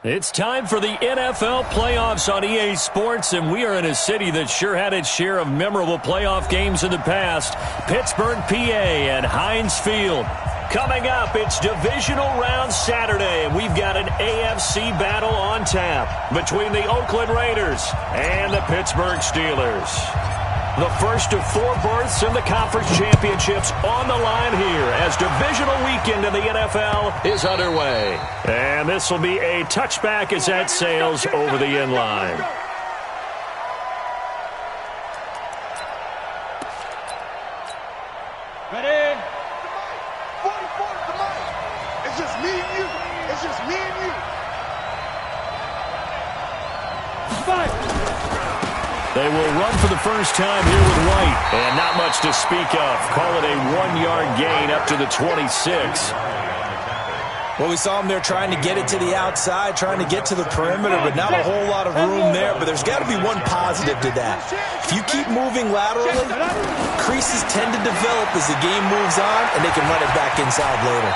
It's time for the NFL playoffs on EA Sports, and we are in a city that sure had its share of memorable playoff games in the past. Pittsburgh, PA at Heinz Field. Coming up, it's Divisional Round Saturday, and we've got an AFC battle on tap between the Oakland Raiders and the Pittsburgh Steelers. The first of 4 berths in the conference championships on the line here as divisional weekend in the NFL is underway. And this will be a touchback as that sails over the end line. Ready? 44 to the mic. It's just me and you. It's just me and you. 5. They will run for the first time here with White. And not much to speak of. Call it a 1-yard gain up to the 26. Well, we saw him there trying to get it to the outside, trying to get to the perimeter, but not a whole lot of room there. But there's got to be one positive to that. If you keep moving laterally, creases tend to develop as the game moves on, and they can run it back inside later.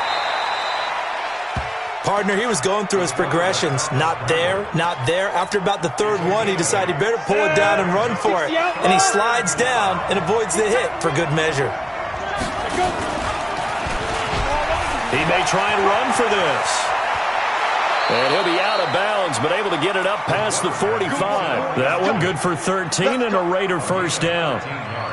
Partner, he was going through his progressions. Not there, not there. After about the third one, he decided he better pull it down and run for it. And he slides down and avoids the hit for good measure. He may try and run for this. And he'll be out of bounds, but able to get it up past the 45. That one good for 13 and a Raider first down.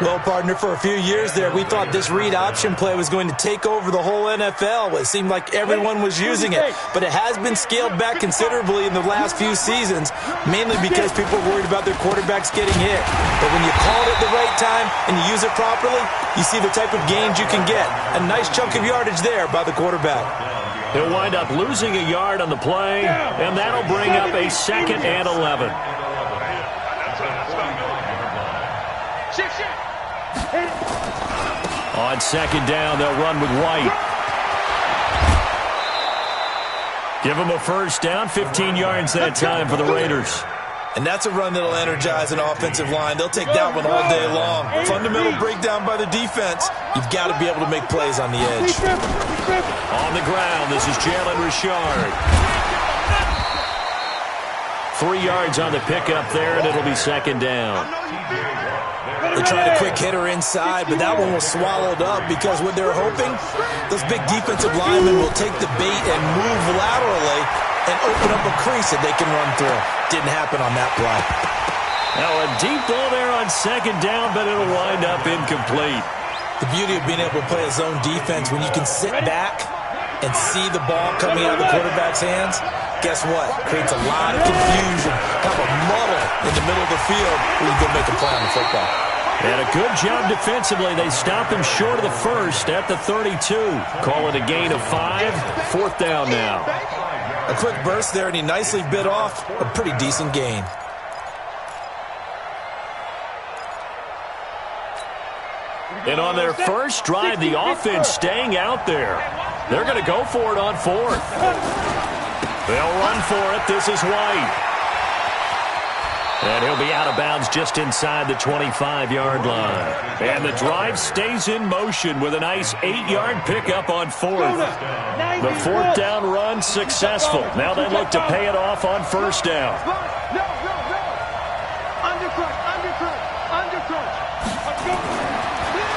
Well, partner, for a few years there, we thought this read option play was going to take over the whole NFL. It seemed like everyone was using it, but it has been scaled back considerably in the last few seasons, mainly because people are worried about their quarterbacks getting hit. But when you call it at the right time and you use it properly, you see the type of gains you can get. A nice chunk of yardage there by the quarterback. He'll wind up losing a yard on the play, and that'll bring up a 2nd and 11. On 2nd down, they'll run with White. Give him a first down, 15 yards that time for the Raiders. And that's a run that'll energize an offensive line. They'll take that one all day long. Fundamental breakdown by the defense. You've got to be able to make plays on the edge. On the ground, this is Jalen Richard. 3 yards on the pickup there, and it'll be 2nd down. They tried a quick hitter inside, but that one was swallowed up because what they're hoping, those big defensive linemen will take the bait and move laterally and open up a crease that they can run through. Didn't happen on that play. Now a deep ball there on 2nd down, but it'll wind up incomplete. The beauty of being able to play a zone defense when you can sit back and see the ball coming out of the quarterback's hands, guess what? Creates a lot of confusion, kind of a muddle in the middle of the field where you go make a play on the football. And a good job defensively. They stop him short of the first at the 32. Call it a gain of 5. 4th down now. A quick burst there, and he nicely bit off a pretty decent gain. And on their first drive, the offense staying out there. They're going to go for it on 4th. They'll run for it. This is White. And he'll be out of bounds just inside the 25-yard line. And the drive stays in motion with a nice 8-yard pickup on 4th. The 4th down run successful. Now they look to pay it off on 1st down.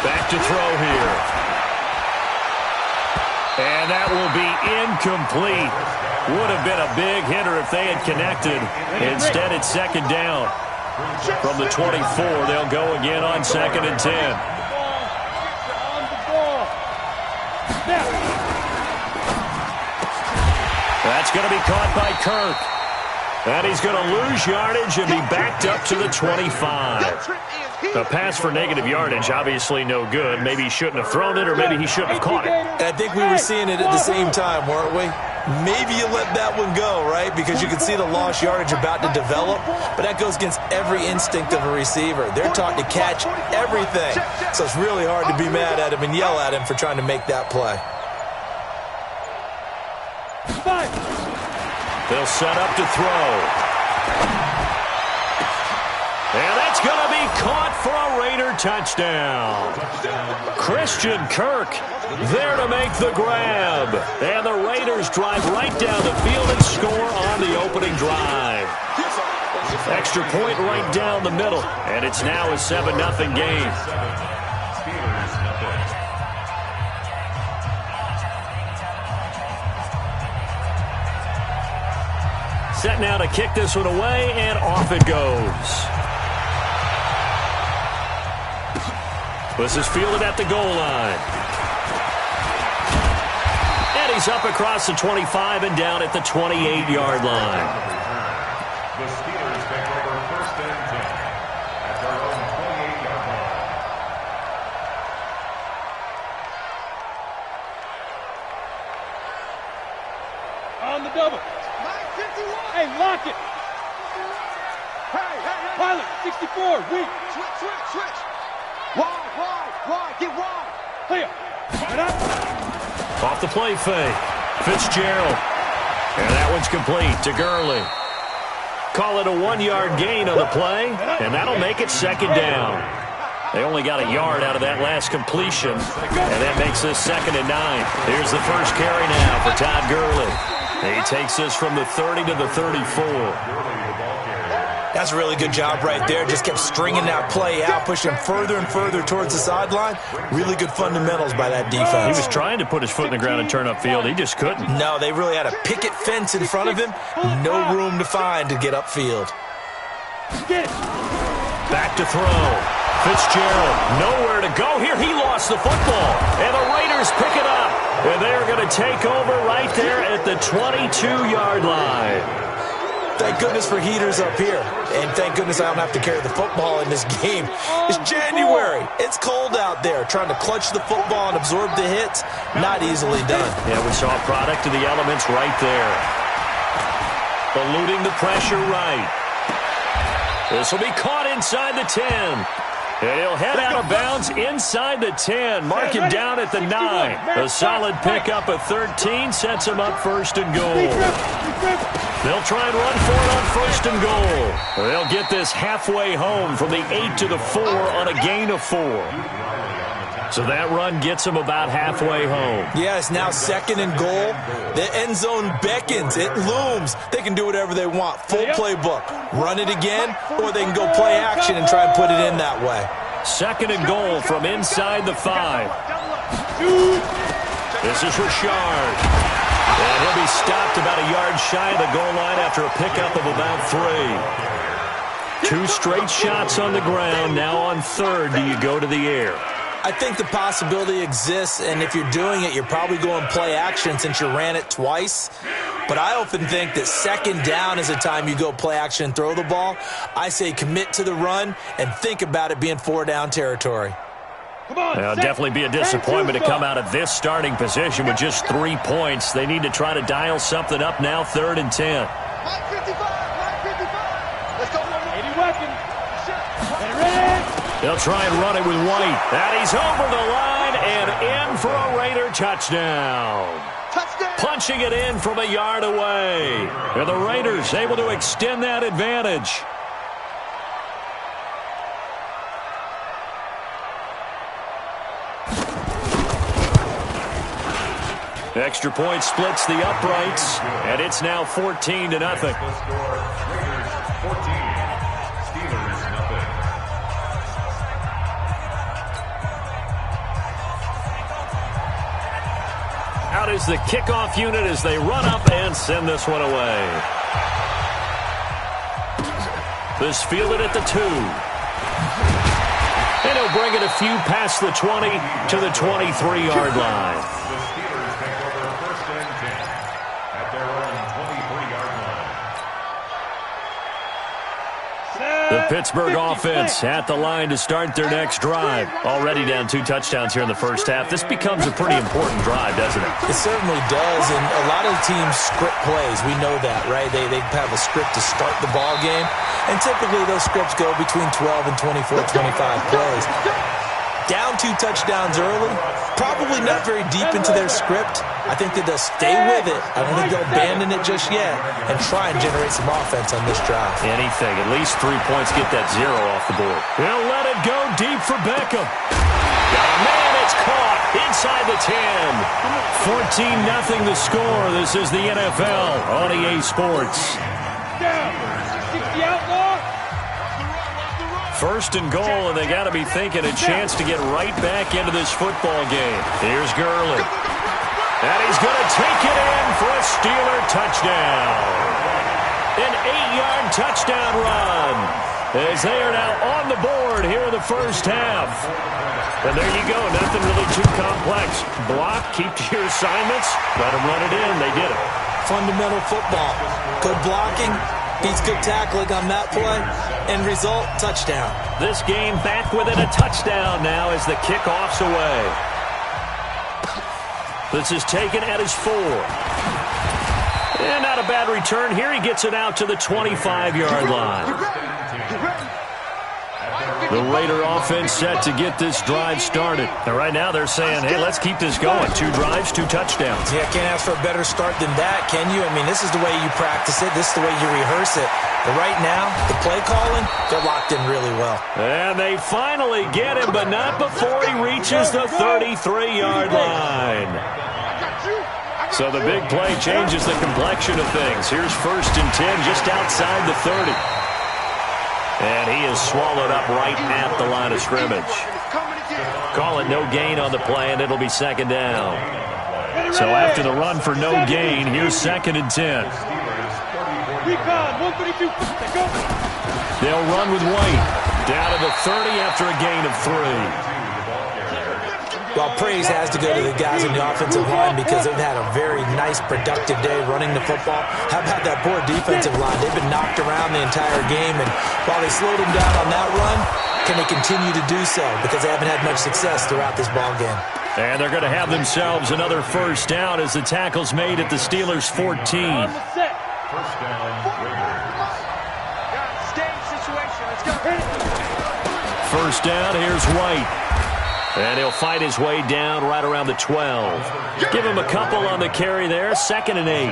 Back to throw here. And that will be incomplete. Would have been a big hitter if they had connected. Instead, it's 2nd down. From the 24, they'll go again on 2nd and 10. That's going to be caught by Kirk. And he's going to lose yardage and be backed up to the 25. A pass for negative yardage, obviously no good. Maybe he shouldn't have thrown it, or maybe he shouldn't have caught it. And I think we were seeing it at the same time, weren't we? Maybe you let that one go, right? Because you can see the lost yardage about to develop. But that goes against every instinct of a receiver. They're taught to catch everything. So it's really hard to be mad at him and yell at him for trying to make that play. They'll set up to throw. And that's going to be caught for a Raider touchdown. Christian Kirk there to make the grab. And the Raiders drive right down the field and score on the opening drive. Extra point right down the middle. And it's now a 7-0 game. Set now to kick this one away, and off it goes. This is fielded at the goal line. And he's up across the 25 and down at the 28-yard line. The Steelers take over 1st and 10 at their own 28-yard line. On the double. Hey, lock it. Hey. Pilot, 64, weak. Switch. Wide, get wide. Clear. Right up. Off the play fake. Fitzgerald. And that one's complete to Gurley. Call it a 1-yard gain on the play, and that'll make it 2nd down. They only got a yard out of that last completion, and that makes this 2nd and 9. Here's the first carry now for Todd Gurley. He takes this from the 30 to the 34. That's a really good job right there. Just kept stringing that play out, pushing further and further towards the sideline. Really good fundamentals by that defense. He was trying to put his foot in the ground and turn upfield. He just couldn't. No, they really had a picket fence in front of him. No room to find to get upfield. Back to throw. Fitzgerald, nowhere to go here. He lost the football, and the Raiders pick it up. And they're going to take over right there at the 22-yard line. Thank goodness for heaters up here. And thank goodness I don't have to carry the football in this game. It's January. It's cold out there. Trying to clutch the football and absorb the hits, not easily done. Yeah, we saw a product of the elements right there. Eluding the pressure right. This will be caught inside the 10. And he'll head out of bounds inside the 10. Mark him down at the 9. A solid pickup of 13 sets him up 1st and goal. They'll try and run for it on 1st and goal. They'll get this halfway home from the 8 to the 4 on a gain of 4. So that run gets them about halfway home. Yeah, it's now 2nd and goal. The end zone beckons. It looms. They can do whatever they want. Full playbook. Run it again, or they can go play action and try and put it in that way. 2nd and goal from inside the 5. This is Richard. And he'll be stopped about a yard shy of the goal line after a pickup of about 3. 2 straight shots on the ground. Now on 3rd, do you go to the air? I think the possibility exists, and if you're doing it, you're probably going play action since you ran it twice. But I often think that 2nd down is the time you go play action and throw the ball. I say commit to the run and think about it being 4-down territory. It'll definitely be a disappointment to come out of this starting position with just 3 points. They need to try to dial something up now, 3rd and 10. Mike 55. Let's go. 80 weapon. Get ready. They'll try and run it with White. And he's over the line and in for a Raider touchdown. Punching it in from a yard away. And the Raiders able to extend that advantage. Extra point splits the uprights, and it's now 14-0. The score, Raiders 14, Steelers nothing. Out is the kickoff unit as they run up and send this one away. This fielded at the 2. And he'll bring it a few past the 20 to the 23-yard line. The Steelers take over 1st and 10 at their own 23-yard line. The Pittsburgh offense at the line to start their next drive. Already down 2 touchdowns here in the first half. This becomes a pretty important drive, doesn't it? It certainly does, and a lot of teams script plays. We know that, right? They have a script to start the ball game, and typically those scripts go between 12 and 24, 25 plays. Down 2 touchdowns early, probably not very deep into their script. I think that they'll stay with it. I don't think they'll abandon it just yet and try and generate some offense on this drive. Anything. At least 3 points, get that 0 off the board. He'll let it go deep for Beckham. Man, it's caught inside the 10. 14-0 the score. This is the NFL on EA Sports. Down. 60 outlaw. First and goal, and they got to be thinking a chance to get right back into this football game. Here's Gurley. And he's going to take it in for a Steeler touchdown. An 8-yard touchdown run as they are now on the board here in the first half. And there you go, nothing really too complex. Block, keep to your assignments, let them run it in. They did it. Fundamental football. Good blocking beats good tackling on that play. End result, touchdown. This game back within a touchdown now as the kickoff's away. This is taken at his 4. And not a bad return here. He gets it out to the 25-yard line. The Raider offense set to get this drive started. And right now they're saying, hey, let's keep this going. 2 drives, 2 touchdowns. Yeah, can't ask for a better start than that, can you? I mean, this is the way you practice it. This is the way you rehearse it. But right now, the play calling, they're locked in really well. And they finally get him, but not before he reaches the 33-yard line. So the big play changes the complexion of things. Here's 1st and 10 just outside the 30. And he is swallowed up right at the line of scrimmage. Call it no gain on the play, and it'll be 2nd down. So after the run for no gain, here's 2nd and 10. Recon, 132. Go. They'll run with White. Down to the 30 after a gain of 3. Well, praise has to go to the guys in the offensive line because they've had a very nice, productive day running the football. How about that poor defensive line? They've been knocked around the entire game, and while they slowed them down on that run, can they continue to do so? Because they haven't had much success throughout this ball game. And they're going to have themselves another 1st down as the tackle's made at the Steelers' 14. First down, Raiders. First down, here's White. And he'll fight his way down right around the 12. Give him a couple on the carry there. 2nd and 8.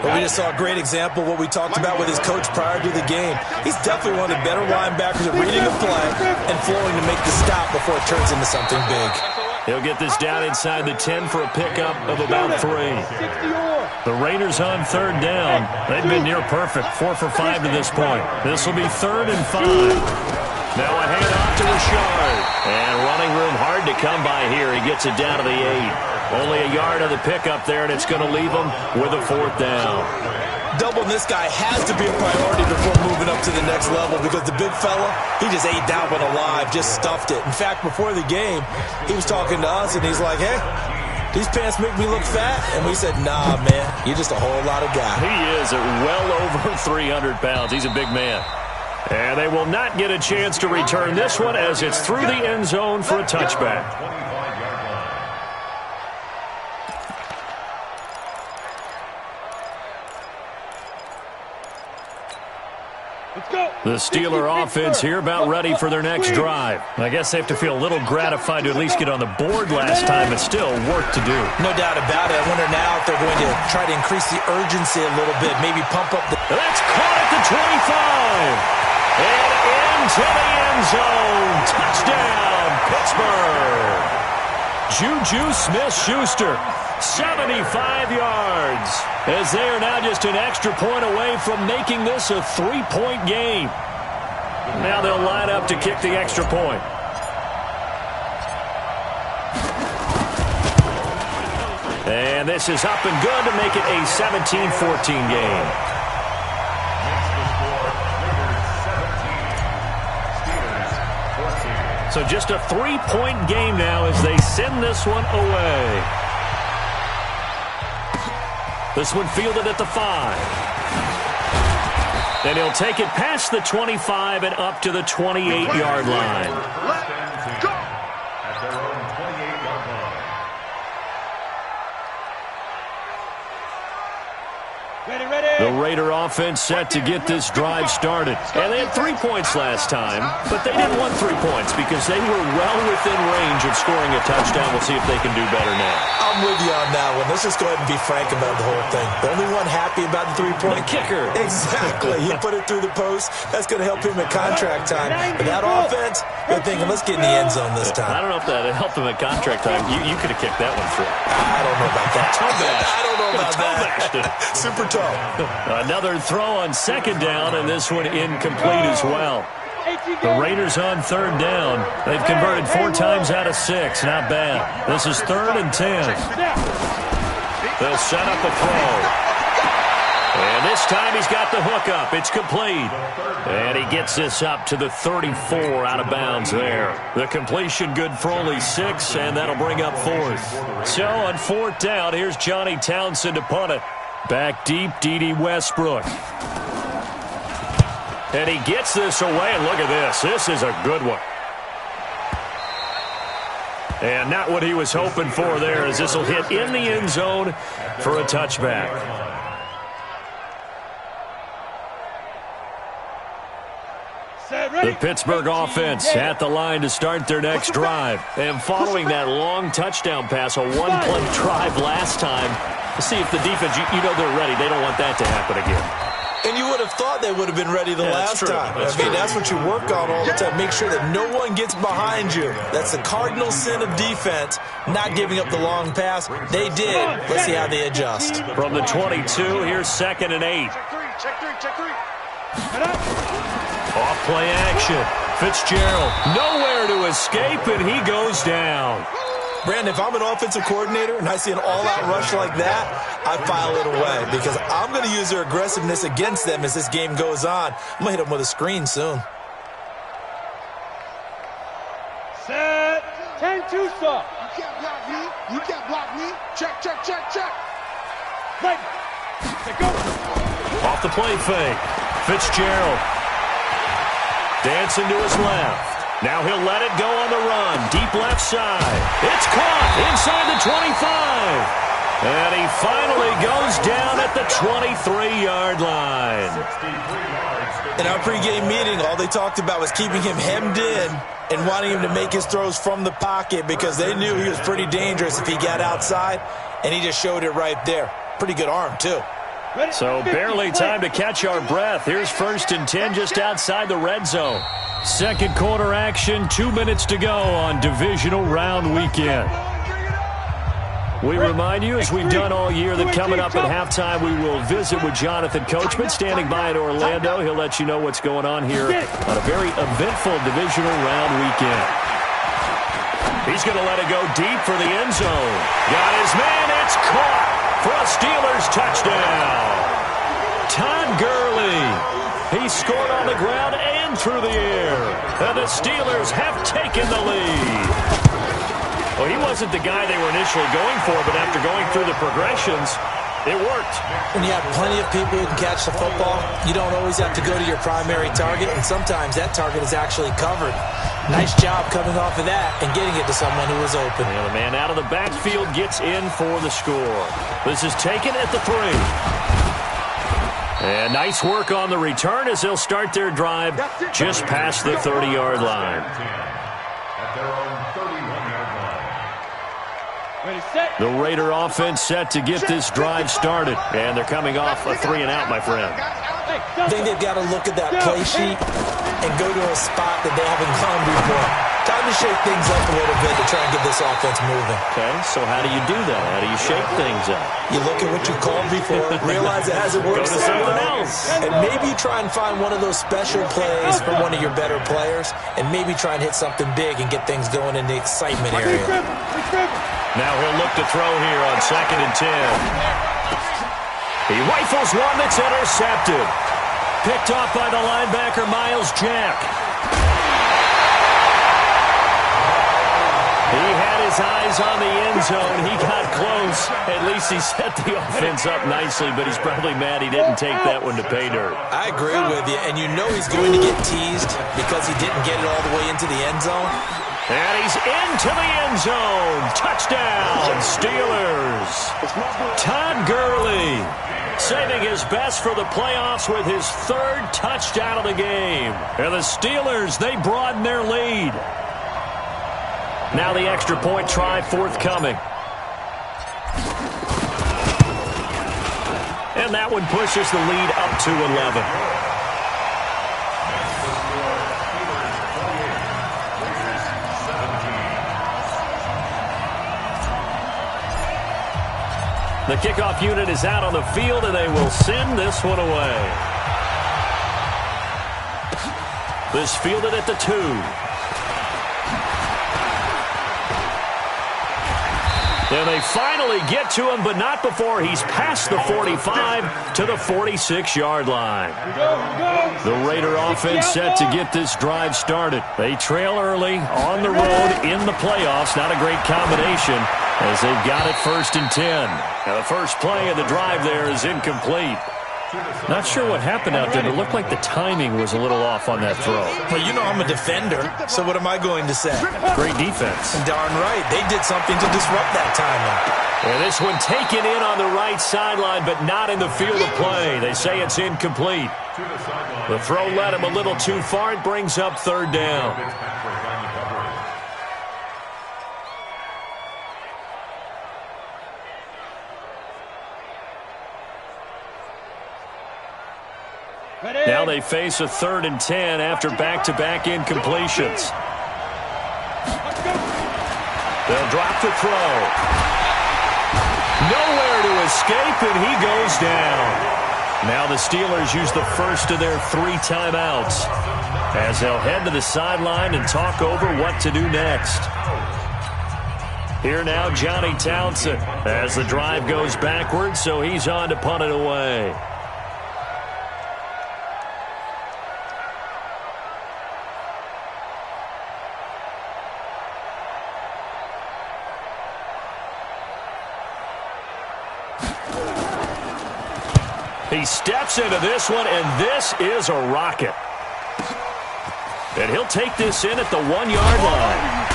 But we just saw a great example of what we talked about with his coach prior to the game. He's definitely one of the better linebackers at reading the play and flowing to make the stop before it turns into something big. He'll get this down inside the 10 for a pickup of about 3. The Raiders on 3rd down. They've been near perfect. 4 for 5 to this point. This will be 3rd and 5. Now a handoff to Richard. And running room hard to come by here. He gets it down to the 8. Only a yard on the pickup there, and it's going to leave him with a 4th down. Doubling this guy has to be a priority before moving up to the next level because the big fella, he just ate that one alive, just stuffed it. In fact, before the game, he was talking to us, and he's like, hey, these pants make me look fat. And we said, nah, man, you're just a whole lot of guy. He is at well over 300 pounds. He's a big man. And they will not get a chance to return this one as it's through the end zone for a touchback. The Steeler offense here about ready for their next drive. I guess they have to feel a little gratified to at least get on the board last time, but still work to do. No doubt about it. I wonder now if they're going to try to increase the urgency a little bit, maybe pump up the... That's caught at the 25. And into the end zone. Touchdown, Pittsburgh. Juju Smith-Schuster, 75 yards. As they are now just an extra point away from making this a 3-point game. Now they'll line up to kick the extra point. And this is up and good to make it a 17-14 game. So just a 3-point game now as they send this one away. This one fielded at the 5. And he'll take it past the 25 and up to the 28-yard line. Let's go! At their own 28-yard line. Ready, ready. The Raider offense set to get this drive started. And they had 3 points last time, but they didn't want 3 points because they were well within range of scoring a touchdown. We'll see if they can do better now. I'm with you on that one. Let's just go ahead and be frank about the whole thing. The only one happy about the 3-point kicker. Exactly. He put it through the post. That's going to help him at contract time. But that offense, they're thinking, let's get in the end zone this time. I don't know if that helped him at contract time. You could have kicked that one through. I don't know about that. I don't know about that. Super tough. Another throw on second down, and this one incomplete as well. The Raiders on third down. They've converted 4 times out of 6. Not bad. This is 3rd and 10. They'll set up a throw. And this time he's got the hook up. It's complete. And he gets this up to the 34 out of bounds there. The completion good for only 6, and that'll bring up 4th. So on 4th down, here's Johnny Townsend to punt it. Back deep, D.D. Westbrook. And he gets this away, and look at this. This is a good one. And not what he was hoping for there, as this will hit in the end zone for a touchback. The Pittsburgh offense at the line to start their next drive. And following that long touchdown pass, a one-play drive last time, to see if the defense, you know they're ready. They don't want that to happen again. And you would have thought they would have been ready the last time. That's what you work on all the time. Make sure that no one gets behind you. That's the cardinal sin of defense, not giving up the long pass. They did. Let's see how they adjust. From the 22, here's 2nd and 8. Check 3. Off play action. Fitzgerald nowhere to escape, and he goes down. Brandon, if I'm an offensive coordinator and I see an all-out rush like that, I file it away because I'm going to use their aggressiveness against them as this game goes on. I'm going to hit them with a screen soon. Set. 10-2 stop. You can't block me. You can't block me. Check. Right. Go. Off the play fake. Fitzgerald. Dancing to his left. Now he'll let it go on the run. Deep left side. It's caught inside the 25. And he finally goes down at the 23-yard line. In our pregame meeting, all they talked about was keeping him hemmed in and wanting him to make his throws from the pocket because they knew he was pretty dangerous if he got outside, and he just showed it right there. Pretty good arm, too. So barely time to catch our breath. Here's 1st and 10 just outside the red zone. Second quarter action, 2 minutes to go on Divisional Round Weekend. We remind you, as we've done all year, that coming up at halftime, we will visit with Jonathan Coachman standing by in Orlando. He'll let you know what's going on here on a very eventful Divisional Round Weekend. He's going to let it go deep for the end zone. Got his man. It's caught for a Steelers touchdown. Todd Gurley. He scored on the ground and through the air. And the Steelers have taken the lead. Well, he wasn't the guy they were initially going for, but after going through the progressions, it worked. When you have plenty of people who can catch the football, you don't always have to go to your primary target, and sometimes that target is actually covered. Nice job coming off of that and getting it to someone who was open. And the man out of the backfield gets in for the score. This is taken at the 3. And nice work on the return as they'll start their drive just past the 30-yard line. At their own 31-yard line. Ready, set. The Raider offense set to get this drive started. And they're coming off a 3-and-out, my friend. I think they've got to look at that play sheet and go to a spot that they haven't gone before. Time to shake things up a little bit to try and get this offense moving. Okay, so how do you do that? How do you shake things up? You look at what you called before, realize it hasn't worked Go to something else. and maybe try and find one of those special plays from one of your better players, and maybe try and hit something big and get things going in the excitement area. Now he'll look to throw here on 2nd and 10. He rifles one that's intercepted. Picked off by the linebacker, Miles Jack. He had his eyes on the end zone. He got close. At least he set the offense up nicely, but he's probably mad he didn't take that one to pay dirt. I agree with you, and you know he's going to get teased because he didn't get it all the way into the end zone. And he's into the end zone. Touchdown, Steelers. Todd Gurley. saving his best for the playoffs with his 3rd touchdown of the game. And the Steelers, they broaden their lead. Now the extra point try forthcoming. And that one pushes the lead up to 11. The kickoff unit is out on the field, and they will send this one away. This fielded at the 2. And they finally get to him, but not before he's past the 45 to the 46-yard line. The Raider offense set to get this drive started. They trail early on the road in the playoffs. Not a great combination as they've got it 1st and 10. Now the first play of the drive there is incomplete. Not sure what happened out there, but it looked like the timing was a little off on that throw. Well, you know I'm a defender, so what am I going to say? Great defense. Darn right. They did something to disrupt that timing. And this one taken in on the right sideline, but not in the field of play. They say it's incomplete. The throw led him a little too far. It brings up 3rd down. Now they face a 3rd and 10 after back-to-back incompletions. They'll drop the throw. Nowhere to escape, and he goes down. Now the Steelers use the first of their 3 timeouts as they'll head to the sideline and talk over what to do next. Here now, Johnny Townsend as the drive goes backwards, so he's on to punt it away. He steps into this one, and this is a rocket. And he'll take this in at the 1-yard line.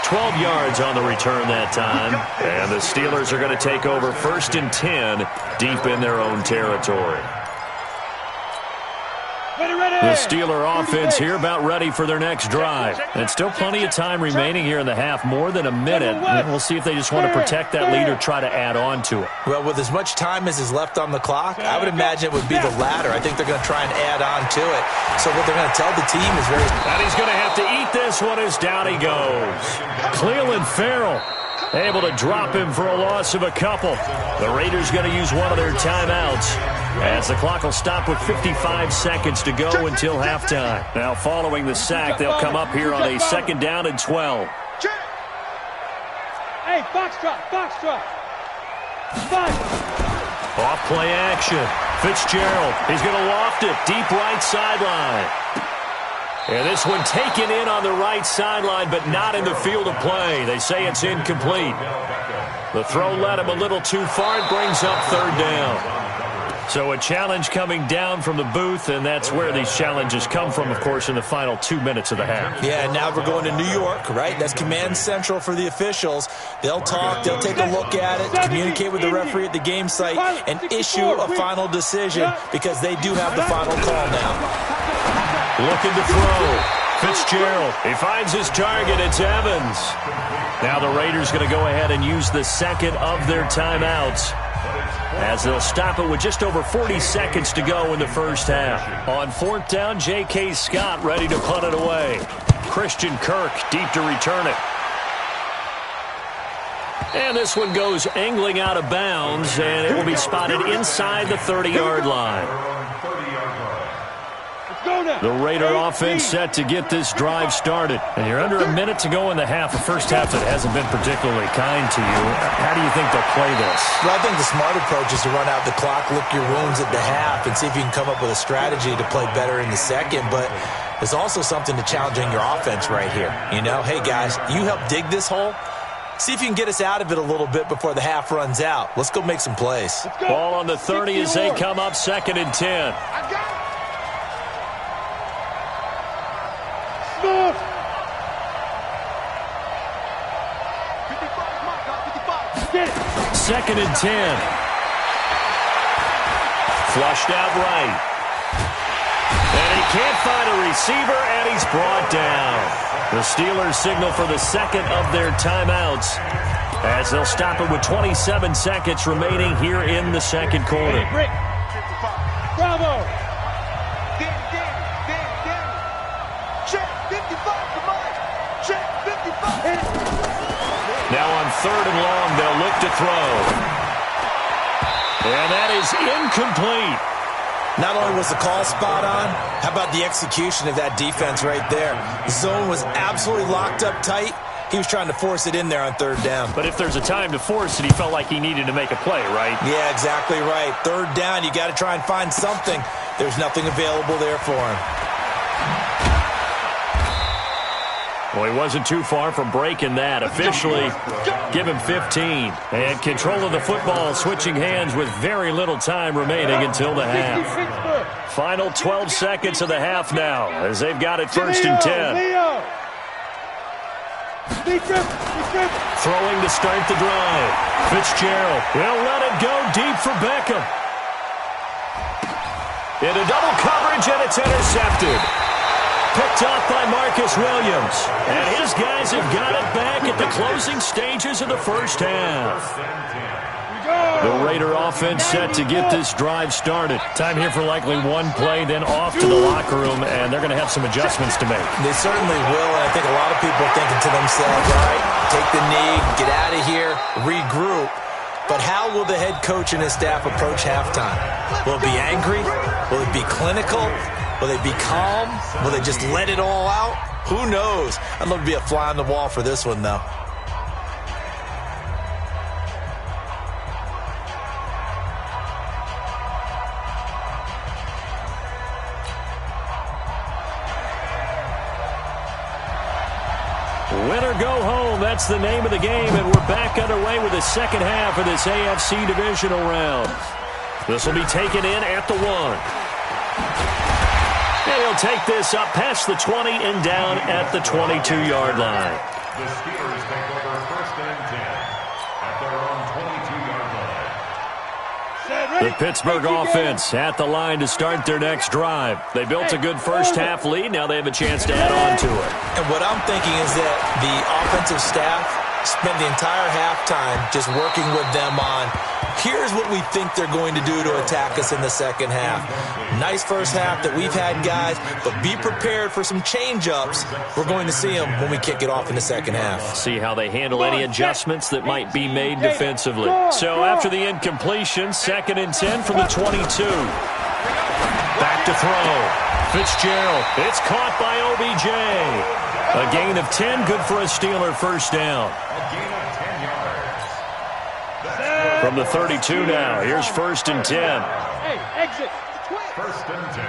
12 yards on the return that time. And the Steelers are going to take over 1st and 10 deep in their own territory. The Steeler offense here about ready for their next drive. And still plenty of time remaining here in the half, more than a minute. And we'll see if they just want to protect that lead or try to add on to it. Well, with as much time as is left on the clock, I would imagine it would be the latter. I think they're going to try and add on to it. So what they're going to tell the team is very... And he's going to have to eat this one as down he goes. Cleveland Farrell able to drop him for a loss of a couple. The Raiders going to use one of their timeouts as the clock will stop with 55 seconds to go until halftime. Now following the sack, they'll come up here on a 2nd down and 12. Hey, foxtrot. Off play action. Fitzgerald, he's going to loft it deep right sideline. And this one taken in on the right sideline, but not in the field of play. They say it's incomplete. The throw led him a little too far. It brings up 3rd down. So a challenge coming down from the booth, and that's where these challenges come from, of course, in the final 2 minutes of the half. Yeah, and now we're going to New York, right? That's command central for the officials. They'll talk, they'll take a look at it, communicate with the referee at the game site, and issue a final decision because they do have the final call now. Looking to throw. Fitzgerald. He finds his target. It's Evans. Now the Raiders going to go ahead and use the 2nd of their timeouts as they'll stop it with just over 40 seconds to go in the first half. On 4th down, J.K. Scott ready to punt it away. Christian Kirk deep to return it. And this one goes angling out of bounds, and it will be spotted inside the 30-yard line. The Raider offense set to get this drive started. And you're under a minute to go in the half, a first half that hasn't been particularly kind to you. How do you think they'll play this? Well, I think the smart approach is to run out the clock, lick your wounds at the half, and see if you can come up with a strategy to play better in the second. But there's also something to challenging your offense right here. You know, hey, guys, you help dig this hole. See if you can get us out of it a little bit before the half runs out. Let's go make some plays. Ball on the 30 as they come up 2nd and 10. Get it. 2nd and 10. Flushed out right. And he can't find a receiver, and he's brought down. The Steelers signal for the second of their timeouts as they'll stop it with 27 seconds remaining here in the second quarter. Bravo! Check 55 to Mike. Check 55. Now on 3rd and long, they'll look to throw. And that is incomplete. Not only was the call spot on, how about the execution of that defense right there? The zone was absolutely locked up tight. He was trying to force it in there on 3rd down. But if there's a time to force it, he felt like he needed to make a play, right? Yeah, exactly right. 3rd down, you got to try and find something. There's nothing available there for him. Well, he wasn't too far from breaking that. Officially, give him 15. And control of the football switching hands with very little time remaining until the half. Final 12 seconds of the half now as they've got it 1st and 10. Throwing to start the drive. Fitzgerald will let it go deep for Beckham. Into double coverage, and it's intercepted. Picked off by Marcus Williams. And his guys have got it back at the closing stages of the first half. The Raider offense set to get this drive started. Time here for likely one play, then off to the locker room, and they're going to have some adjustments to make. They certainly will, and I think a lot of people are thinking to themselves, all right, take the knee, get out of here, regroup. But how will the head coach and his staff approach halftime? Will it be angry? Will it be clinical? Will they be calm? Will they just let it all out? Who knows? I'd love to be a fly on the wall for this one, though. Win or go home, that's the name of the game, and we're back underway with the second half of this AFC Divisional round. This will be taken in at the 1. And he'll take this up past the 20 and down at the 22-yard line. The Steelers take over 1st and 10 at their own 22-yard line. The Pittsburgh offense at the line to start their next drive. They built a good first-half lead. Now they have a chance to add on to it. And what I'm thinking is that the offensive staff spent the entire halftime just working with them on, here's what we think they're going to do to attack us in the second half. Nice first half that we've had, guys, but be prepared for some change-ups. We're going to see them when we kick it off in the second half. See how they handle any adjustments that might be made defensively. So after the incompletion, 2nd and 10 from the 22. Back to throw. Fitzgerald. It's caught by OBJ. A gain of 10, good for a Steeler first down. A gain of 10 yards. From the 32 now, here's 1st and 10. Hey, exit. 1st and 10.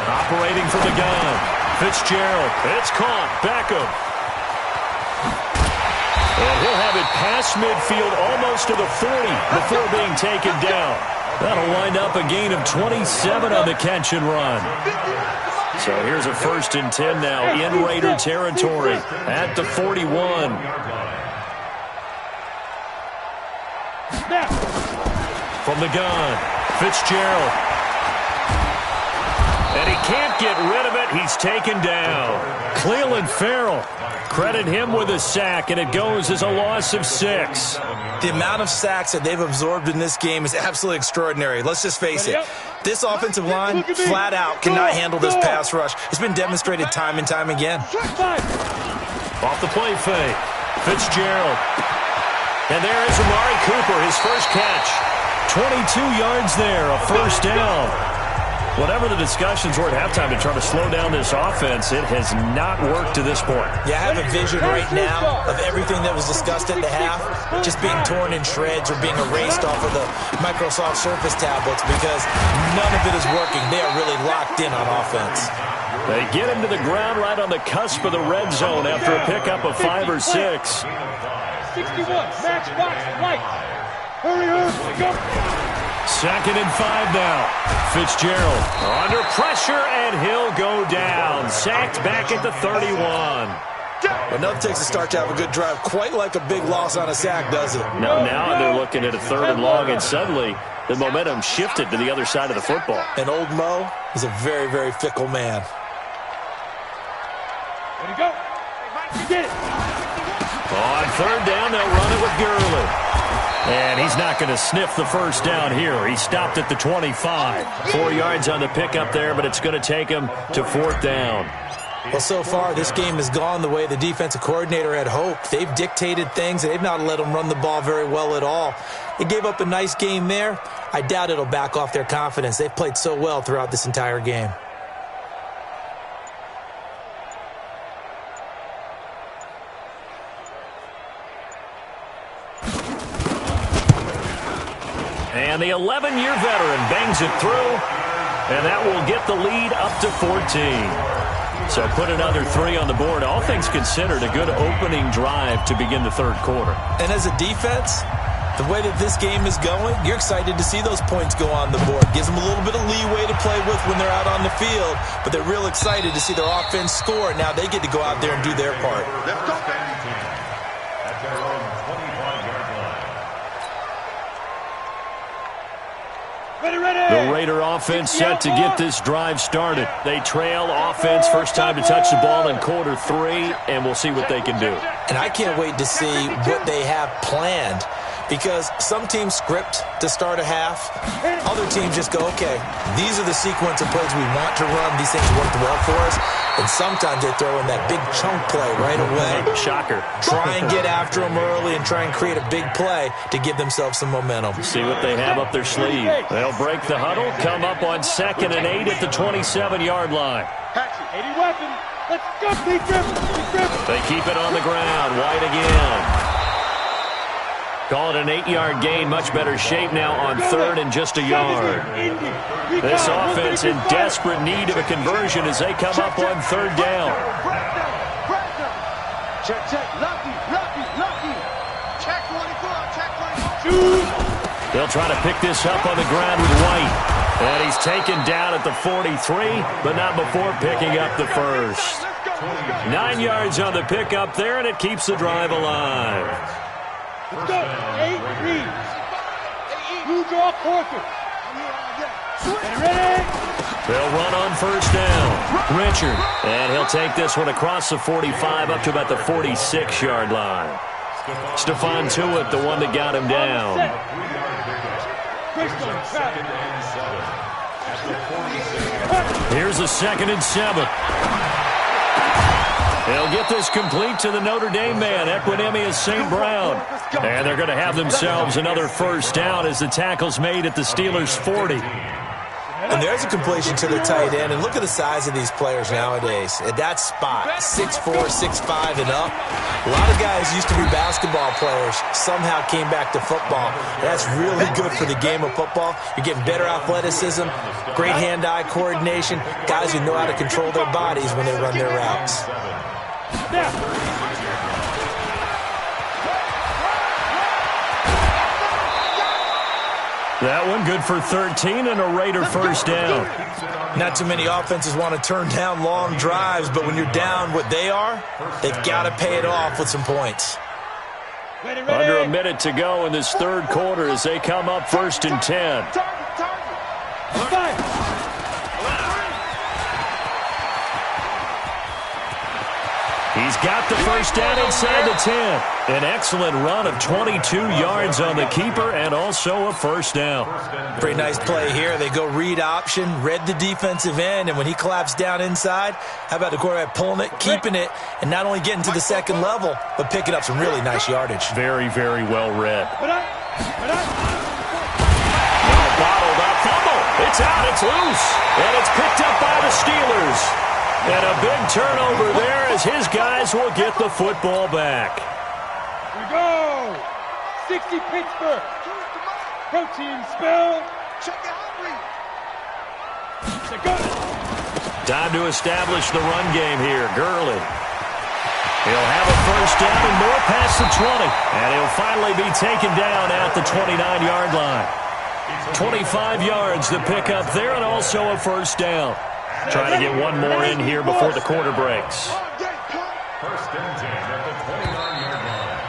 Operating from the gun. Fitzgerald. It's caught. Beckham. And he'll have it past midfield almost to the 40 before being taken down. That'll wind up a gain of 27 on the catch and run. So here's a 1st and 10 now in Raider territory at the 41. From the gun, Fitzgerald. And he can't get rid of it. He's taken down. Cleveland Farrell. Credit him with a sack, and it goes as a loss of 6. The amount of sacks that they've absorbed in this game is absolutely extraordinary. Let's just face it. This offensive line, flat out, cannot handle this pass rush. It's been demonstrated time and time again. Off the play fake. Fitzgerald. And there is Amari Cooper, his first catch. 22 yards there, a first down. Whatever the discussions were at halftime to try to slow down this offense, it has not worked to this point. Yeah, I have a vision right now of everything that was discussed at the half just being torn in shreds or being erased off of the Microsoft Surface tablets because none of it is working. They are really locked in on offense. They get him to the ground right on the cusp of the red zone after a pickup of 5 or 6. 61, match box, right. Hurry, go. 2nd and 5 now. Fitzgerald under pressure, and he'll go down. Sacked back at the 31. But nothing takes a start to have a good drive, quite like a big loss on a sack, does it? Now they're looking at a 3rd and long, and suddenly the momentum shifted to the other side of the football. And old Mo is a very, very fickle man. There you go. You get it. On 3rd down, they'll run it with Gurley. And he's not going to sniff the first down here. He stopped at the 25. 4 yards on the pickup there, but it's going to take him to 4th down. Well, so far, this game has gone the way the defensive coordinator had hoped. They've dictated things. They've not let them run the ball very well at all. They gave up a nice game there. I doubt it'll back off their confidence. They've played so well throughout this entire game. And the 11-year veteran bangs it through, and that will get the lead up to 14. So put another 3 on the board. All things considered, a good opening drive to begin the 3rd quarter. And as a defense, the way that this game is going, you're excited to see those points go on the board. Gives them a little bit of leeway to play with when they're out on the field, but they're real excited to see their offense score. Now they get to go out there and do their part. At their own 25-yard line. The Raider offense set to get this drive started. They trail offense, first time to touch the ball in quarter 3, and we'll see what they can do. And I can't wait to see what they have planned, because some teams script to start a half. Other teams just go, okay, these are the sequence of plays we want to run. These things worked well for us. And sometimes they throw in that big chunk play right away. Shocker. Try and get after them early and try and create a big play to give themselves some momentum. See what they have up their sleeve. They'll break the huddle, come up on 2nd and 8 at the 27-yard line. 80 weapon. Let's go, defense. They keep it on the ground. White again. Call it an 8-yard gain. Much better shape now on 3rd and just a yard. This offense in desperate need of a conversion as they come up on 3rd down. Check. Lucky. Check 24. Check 24. They'll try to pick this up on the ground with White. And he's taken down at the 43, but not before picking up the first. 9 yards on the pickup there, and it keeps the drive alive. Let's go. 8 reads. Blue draw quarter. Ready? They'll run on 1st down. Richard. And he'll take this one across the 45 up to about the 46-yard line. Stephon Tuitt, the one that got him down. Here's a 2nd and 7. They'll get this complete to the Notre Dame man, Equinemius St. Brown. And they're going to have themselves another 1st down as the tackle's made at the Steelers' 40. And there's a completion to the tight end. And look at the size of these players nowadays. At that spot, 6'4", 6'5", and up. A lot of guys used to be basketball players, somehow came back to football. And that's really good for the game of football. You're getting better athleticism, great hand-eye coordination, guys who know how to control their bodies when they run their routes. That one good for 13 and a Raider 1st down. Not too many offenses want to turn down long drives, but when you're down what they are, they've got to pay it off with some points. Under a minute to go in this 3rd quarter as they come up 1st and 10. He's got the 1st down inside the 10. An excellent run of 22 yards on the keeper and also a 1st down. Pretty nice play here. They go read option, read the defensive end, and when he collapsed down inside, how about the quarterback pulling it, keeping it, and not only getting to the 2nd level, but picking up some really nice yardage. Very, very well read. Well, bottled up fumble. It's out. It's loose. And it's picked up by the Steelers. And a big turnover there as his guys will get the football back. Here we go. 60 Pittsburgh. Protein spell. Check it out, read. Time to establish the run game here. Gurley. He'll have a 1st down and more past the 20. And he'll finally be taken down at the 29-yard line. 25 yards to pick up there and also a 1st down. Trying to get one more in here before the quarter breaks. First and 10 at the 29-yard line.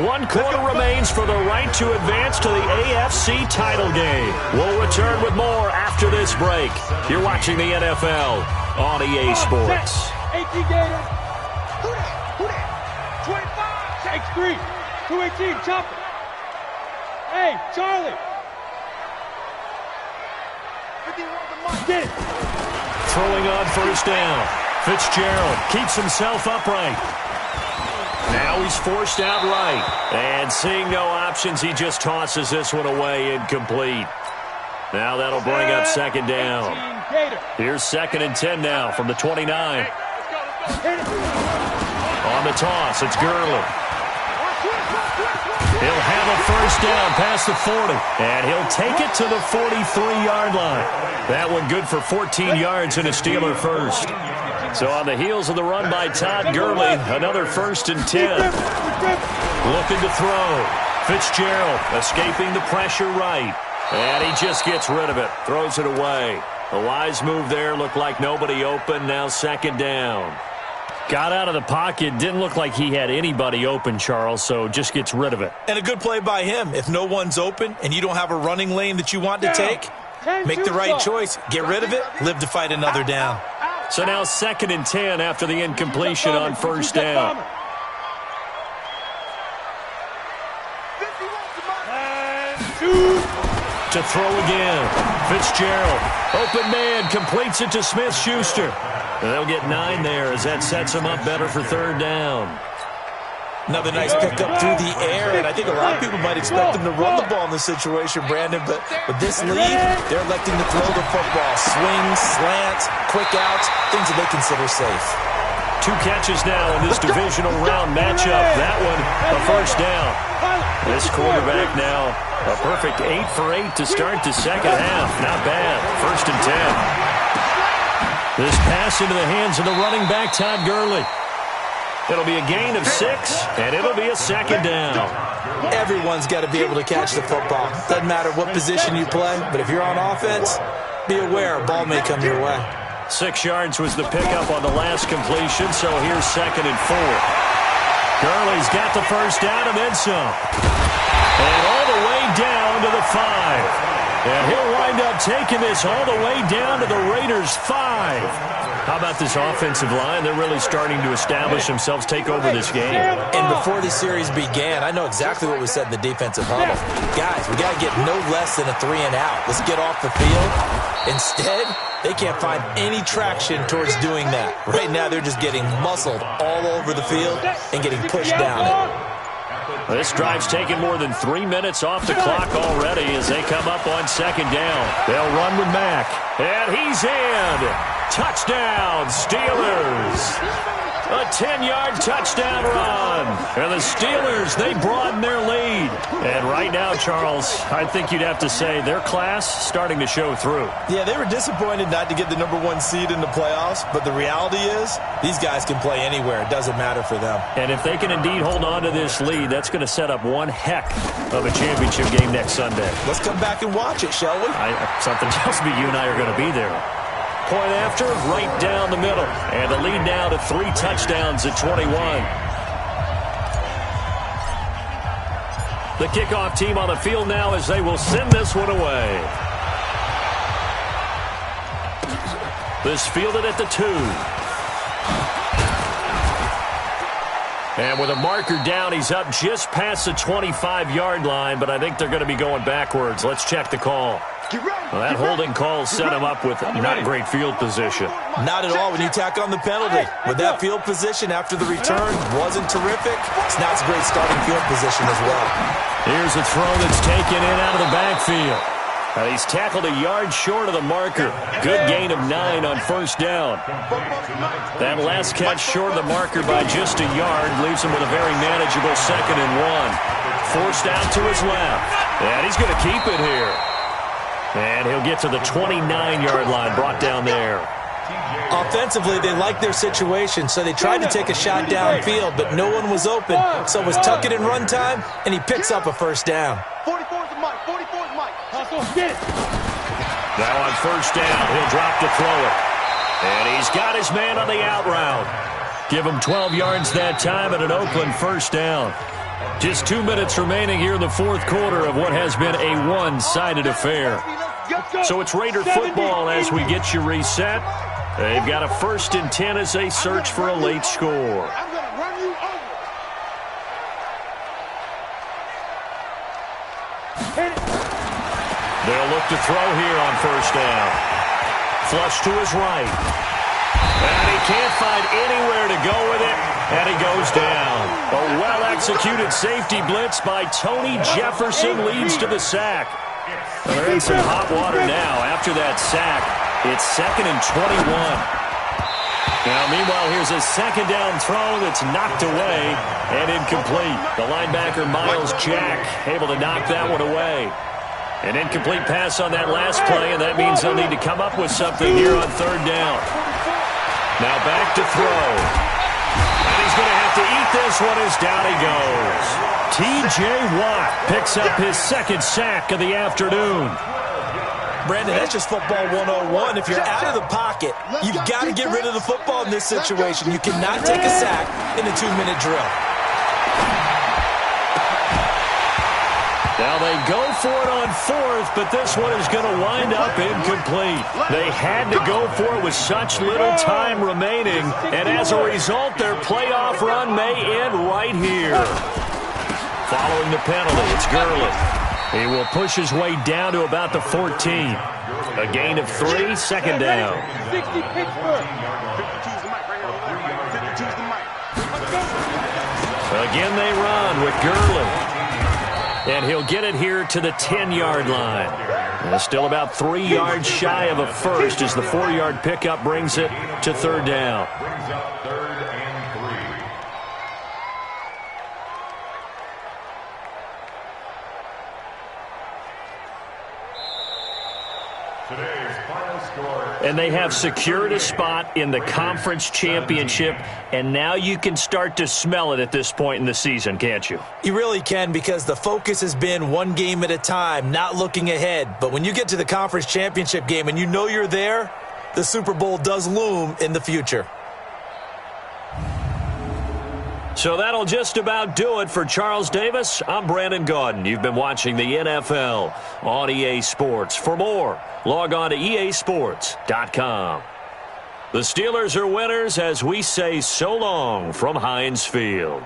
1 quarter remains for the right to advance to the AFC title game. We'll return with more after this break. You're watching the NFL on EA Sports. 18 Gators. Who that? 25. X3. 218. Chop it. Hey, Charlie. Get it. Throwing on first down. Fitzgerald keeps himself upright. Now he's forced out right. And seeing no options, he just tosses this one away incomplete. Now that'll bring up second down. Here's 2nd and 10 now from the 29. On the toss, it's Gurley. He'll have a first down past the 40. And he'll take it to the 43-yard line. That one good for 14 yards and a Steeler first. So on the heels of the run by Todd Gurley, another 1st and 10. Looking to throw. Fitzgerald escaping the pressure right. And he just gets rid of it. Throws it away. A wise move there. Looked like nobody open. Now 2nd down. Got out of the pocket. Didn't look like he had anybody open, Charles, so just gets rid of it. And a good play by him. If no one's open and you don't have a running lane that you want to take, make the right choice. Get rid of it. Live to fight another down. So now 2nd and 10 after the incompletion on first down. To throw again. Fitzgerald. Open man. Completes it to Smith-Schuster. And they'll get 9 there as that sets them up better for 3rd down. Another nice pickup through the air, and I think a lot of people might expect them to run the ball in this situation, Brandon, but with this lead, they're electing to throw the football. Swings, slants, quick outs, things that they consider safe. 2 catches now in this divisional round matchup. That one, a first down. This quarterback now, a perfect 8 for 8 to start the second half. Not bad. 1st and 10. This pass into the hands of the running back, Todd Gurley. It'll be a gain of 6, and it'll be a 2nd down. Everyone's got to be able to catch the football. Doesn't matter what position you play, but if you're on offense, be aware a ball may come your way. 6 yards was the pickup on the last completion, so here's 2nd and 4. Gurley's got the first down and then some. And all the way down to the 5. And he'll wind up taking this all the way down to the Raiders' 5. How about this offensive line? They're really starting to establish themselves, take over this game. And before the series began, I know exactly what was said in the defensive huddle. Guys, we got to get no less than a 3 and out. Let's get off the field. Instead, they can't find any traction towards doing that. Right now, they're just getting muscled all over the field and getting pushed down it. This drive's taken more than 3 minutes off the clock already as they come up on 2nd down. They'll run with Mack. And he's in. Touchdown, Steelers. A 10-yard touchdown run. And the Steelers, they broaden their lead. And right now, Charles, I think you'd have to say their class starting to show through. Yeah, they were disappointed not to get the #1 seed in the playoffs, but the reality is these guys can play anywhere. It doesn't matter for them. And if they can indeed hold on to this lead, that's going to set up one heck of a championship game next Sunday. Let's come back and watch it, shall we? Something tells me you and I are going to be there. Point after, right down the middle. And the lead now to 3 touchdowns at 21. The kickoff team on the field now as they will send this one away. This fielded at the 2. And with a marker down, he's up just past the 25-yard line, but I think they're going to be going backwards. Let's check the call. Well, that holding call set him up with not great field position. Not at all when you tack on the penalty. With that field position after the return wasn't terrific, it's not a great starting field position as well. Here's a throw that's taken in out of the backfield. He's tackled a yard short of the marker. Good gain of 9 on first down. That last catch short of the marker by just a yard leaves him with a very manageable 2nd and 1. Forced out to his left. And he's going to keep it here. And he'll get to the 29-yard line, brought down there. Offensively, they liked their situation, so they tried to take a shot downfield, but no one was open. So it was tuck it and run time, and he picks up a first down. 44's the Mike. 44's Mike. Get it. Now on first down, he'll drop to throw it. And he's got his man on the out route. Give them 12 yards that time and an Oakland first down. Just 2 minutes remaining here in the fourth quarter of what has been a one-sided affair. So it's Raider football as we get you reset. They've got a 1st and 10 as they search for a late score. I'm going to run you over. They'll look to throw here on first down. Flush to his right. And he can't find anywhere to go with it, and he goes down. A well-executed safety blitz by Tony Jefferson leads to the sack. They're in some hot water now. After that sack, it's 2nd and 21. Now, meanwhile, here's a second down throw that's knocked away and incomplete. The linebacker, Miles Jack, able to knock that one away. An incomplete pass on that last play, and that means they'll need to come up with something here on 3rd down. Now back to throw. And he's going to have to eat this one as down he goes. T.J. Watt picks up his 2nd sack of the afternoon. Brandon, that's just football 101. If you're out of the pocket, you've got to get rid of the football in this situation. You cannot take a sack in a 2-minute drill. Now they go for it on 4th, but this one is going to wind up incomplete. They had to go for it with such little time remaining, and as a result, their playoff run may end right here. Following the penalty, it's Gurley. He will push his way down to about the 14. A gain of 3, 2nd down. 60 Pittsburgh. Again they run with Gurley. And he'll get it here to the 10-yard line. And still about 3 yards shy of a first as the 4-yard pickup brings it to 3rd down. Brings up 3rd and 3. Today's final score. And they have secured a spot in the conference championship, and now you can start to smell it at this point in the season, can't you? You really can, because the focus has been one game at a time, not looking ahead. But when you get to the conference championship game and you know you're there, the Super Bowl does loom in the future. So that'll just about do it for Charles Davis. I'm Brandon Gaudin. You've been watching the NFL on EA Sports. For more, log on to easports.com. The Steelers are winners as we say so long from Heinz Field.